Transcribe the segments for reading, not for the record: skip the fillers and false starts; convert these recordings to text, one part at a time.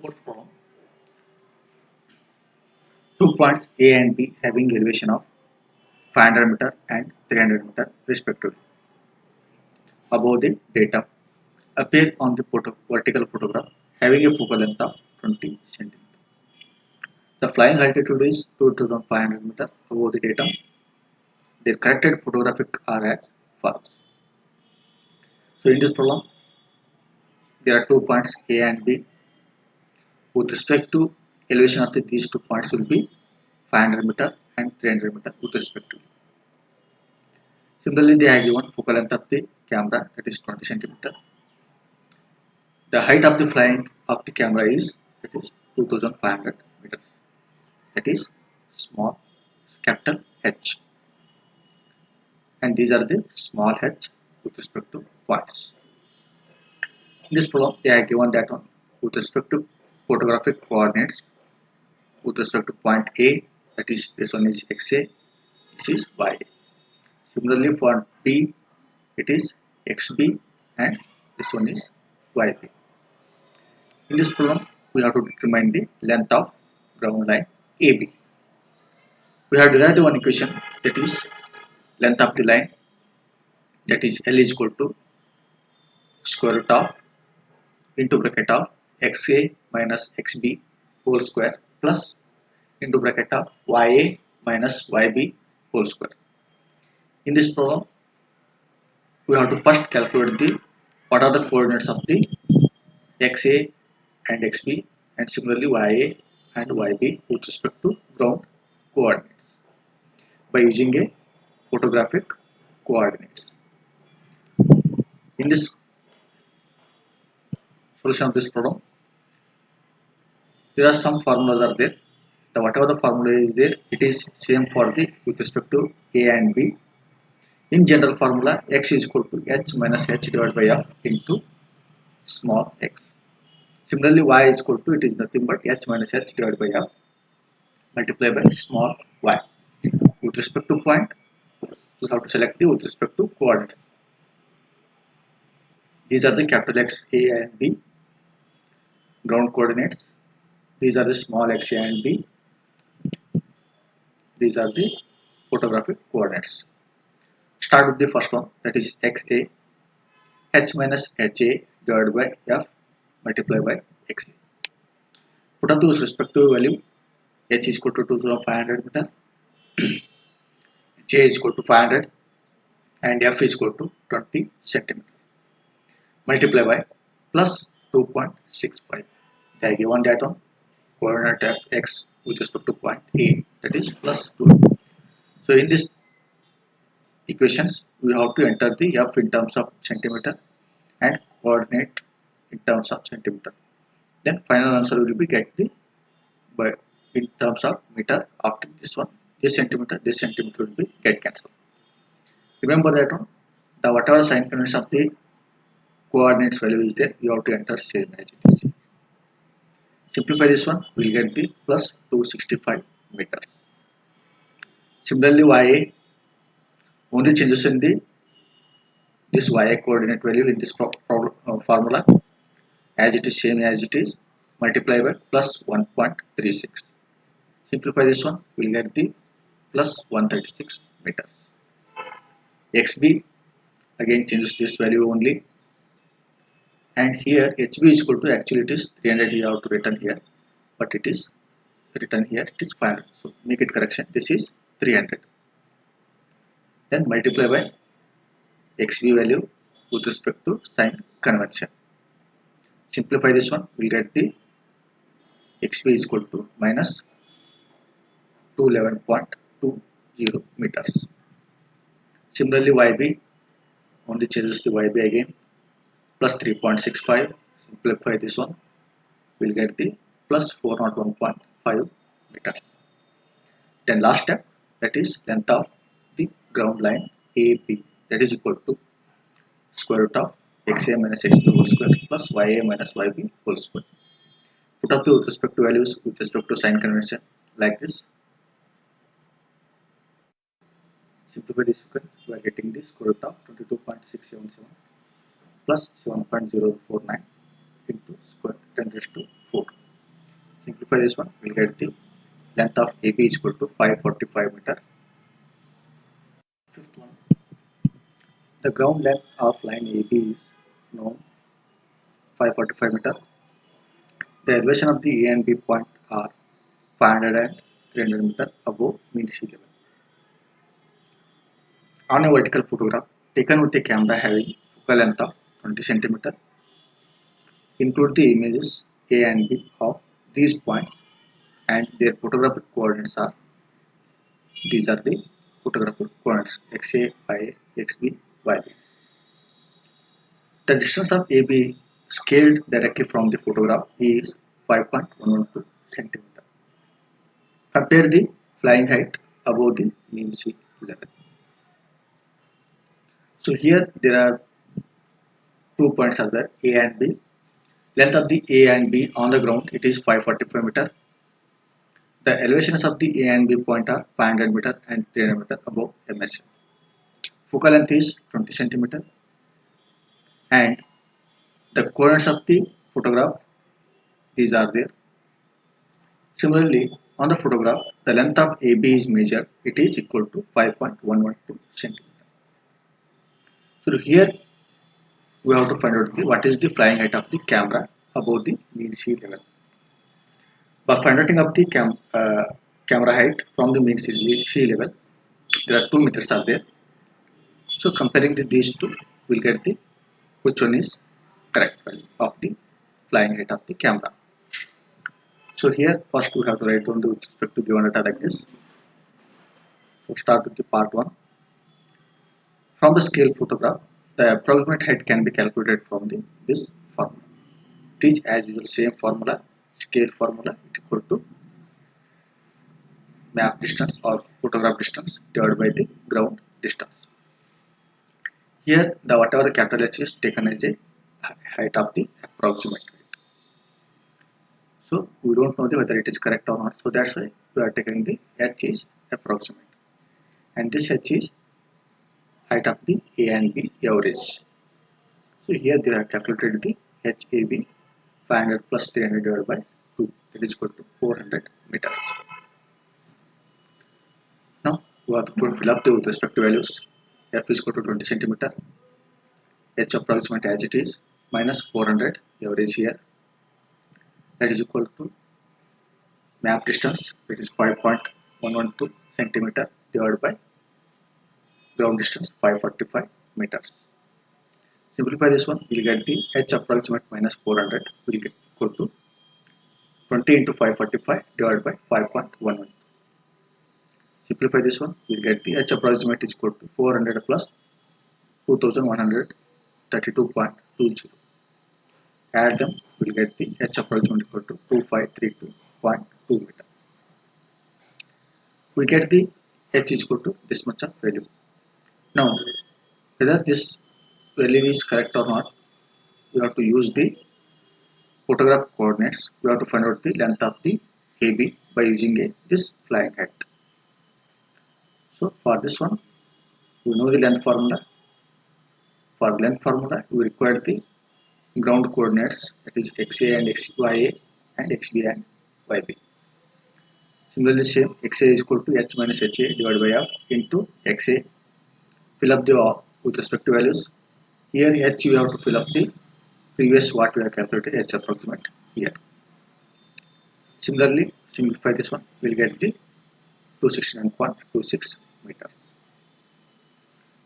Fourth problem. Two points A and B having elevation of 500 meter and 300 meter respectively above the datum appear on the vertical photograph having a focal length of 20 cm. The flying altitude is 2500 meter above the datum. Their corrected photographic are as follows. So in this problem, there are 2 points A and B. With respect to elevation of these 2 points will be 500 meter and 300 meter with respect to. Similarly, they have given focal length of the camera, that is 20 centimeter. The height of the flying of the camera is, that is 2500 meters. That is small capital H. And these are the small h with respect to points. In this problem, they are given that one with respect to photographic coordinates with respect to point A, that is this one is XA, this is YA. Similarly for B, it is XB and this one is YB. In this problem, we have to determine the length of ground line AB. We have derived one equation, that is length of the line, that is L is equal to square root of into bracket of XA minus XB whole square plus into bracket of YA minus YB whole square. In this problem, we have to first calculate what are the coordinates of the XA and XB and similarly YA and YB with respect to ground coordinates by using a photographic coordinates. In this solution of this problem, there are some formulas are there. Whatever the formula is there, it is same for the with respect to A and B. In general formula, x is equal to h minus h divided by f into small x. Similarly, y is equal to, it is nothing but h minus h divided by f multiplied by small y. With respect to point, we have to select the with respect to coordinates. These are the capital X, A and B ground coordinates. These are the small x, A and B. These are the photographic coordinates. Start with the first one, that is XA, h minus HA divided by f multiplied by XA. Put up those respective value. H is equal to 2500 meter, J is equal to 500 and F is equal to 20 centimeter. Multiply by plus 2.65. They are given that one coordinate of x with respect to point A, that is plus 2. So in this equations, we have to enter the F in terms of centimeter and coordinate in terms of centimeter. Then final answer will be get the by in terms of meter. After this one, this centimeter will be get cancelled. Remember that one, the whatever sign convention of the coordinates value is there, you have to enter same as it is. Simplify this one, we will get the plus 265 meters. Similarly, YA only changes in the this YA coordinate value in this formula as it is same as it is, multiply by plus 1.36. Simplify this one, we will get the plus 136 meters. XB again changes this value only, and here HB is equal to, actually it is 300 you have to written here, but it is written here it is 500, so make it correction, this is 300. Then multiply by XB value with respect to sign convention. Simplify this one, we will get the XB is equal to minus 211.20 meters. Similarly, YB only changes the YB again, plus 3.65. Simplify this one, we will get the plus 401.5 meters. Then last step, that is length of the ground line AB, that is equal to square root of XA minus XB whole square plus YA minus YB whole square. Put up the respective values with respect to sign convention like this. Simplify this, we are getting the square root of 22.677 plus 7.049 into square 10 raised to 4. Simplify this one, we'll get the length of AB is equal to 545 meter. Fifth one, the ground length of line AB is known 545 meter. The elevation of the A and B point are 500 and 300 meter above mean sea level. On a vertical photograph taken with a camera having focal length of 20 cm, include the images A and B of these points and their photographic coordinates are, these are the photographic coordinates XA, YA, XB, YB. The distance of AB scaled directly from the photograph is 5.112 cm. Compare the flying height above the mean sea level. So here there are 2 points are there, A and B. Length of the A and B on the ground, it is 545 meter. The elevations of the A and B point are 500 meter and 300 meter above MSM. Focal length is 20 centimeter and the coordinates of the photograph, these are there. Similarly, on the photograph, the length of AB is measured, it is equal to 5.112 centimeter. So here we have to find out what is the flying height of the camera above the mean sea level. By finding out the camera height from the mean sea level, there are 2 methods are there. So comparing these two, we'll get the which one is correct value of the flying height of the camera. So here first we have to write down the with respect to given data like this. So start with the part 1. From the scale photograph, the approximate height can be calculated from this formula. It is as usual same formula, scale formula equal to map distance or photograph distance divided by the ground distance. Here the whatever capital H is taken as a height of the approximate height. So we don't know whether it is correct or not. So that's why we are taking the H is approximate. And this H is height of the A and B average. So here they have calculated the HAB 500 plus 300 divided by 2, that is equal to 400 meters. Now we have to fill up the with respect to values. F is equal to 20 centimeter, H approximate as it is minus 400 average here, that is equal to map distance, that is 5.112 centimeter divided by ground distance 545 meters. Simplify this one, we will get the H approximate minus 400 will get equal to 20 into 545 divided by 5.11. Simplify this one, we will get the H approximate is equal to 400 plus 2132.20. Add them, we will get the H approximate equal to 2532.2 meter. We get the H is equal to this much of value. Now, whether this value is correct or not, we have to use the photograph coordinates. We have to find out the length of the AB by using this flying height. So for this one, we know the length formula. For length formula, we require the ground coordinates, that is XA and XYA and XB and YB. Similarly, same XA is equal to H minus HA divided by F into XA. Fill up the with respect to values. Here H you have to fill up the previous what we have calculated H approximate here. Similarly, simplify this one, we will get the 269.26 meters.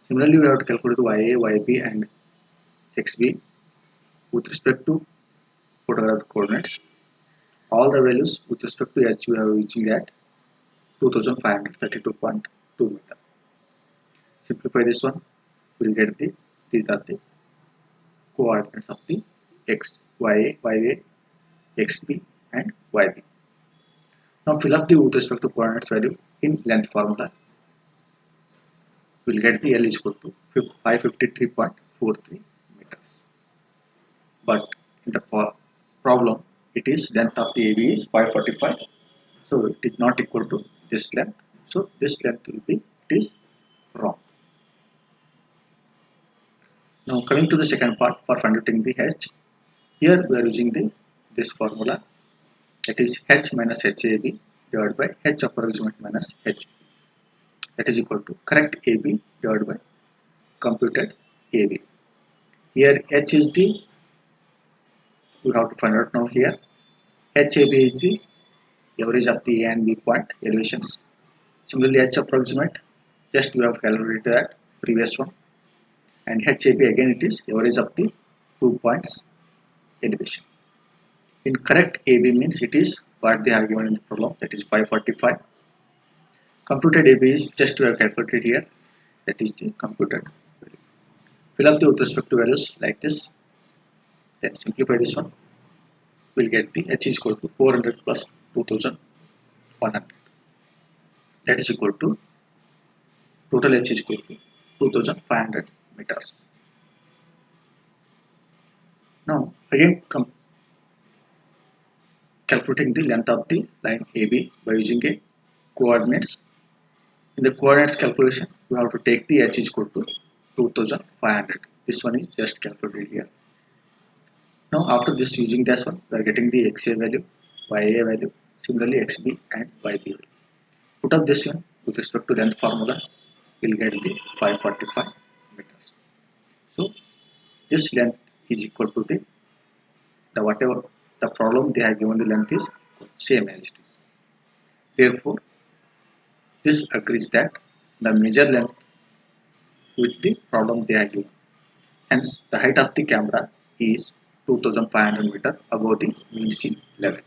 Similarly, we have to calculate YA, YB and XB with respect to photographic coordinates. All the values with respect to H we are reaching at 2532.2 meter. Simplify this one, we will get the these are the coordinates of the X, YA, YA, XB and YB. Now fill up the with respect to coordinates value in length formula. We will get the L is equal to 553.43 meters. But in the problem, it is length of the AB is 545. So it is not equal to this length. So this length will be, it is wrong. Now coming to the second part for finding the H. Here we are using this formula. that is h minus HAB divided by h approximate minus h, that is equal to correct AB divided by computed AB. Here h is the, we have to find out now here, HAB is the average of the A and B point elevations. Similarly h approximate, just we have calculated that previous one, and HAB again it is average of the 2 points elevation. In correct AB means it is what they have given in the problem, that is 545. Computed AB is just we have calculated here, that is the computed value. Fill up the with respect to values like this, then simplify this one. We'll get the h is equal to 400 plus 2100, that is equal to total h is equal to 2500 meters. Now again calculating the length of the line AB by using a coordinates. In the coordinates calculation, we have to take the h is equal to 2500. This one is just calculated here. Now after this using this one, we are getting the XA value, YA value, similarly XB and YB value. Put up this one with respect to length formula, we'll get the 545 meters. So this length is equal to the whatever the problem they have given, the length is same as it is. Therefore, this agrees that the measure length with the problem they are given. Hence, the height of the camera is 2500 meter above the mean sea level.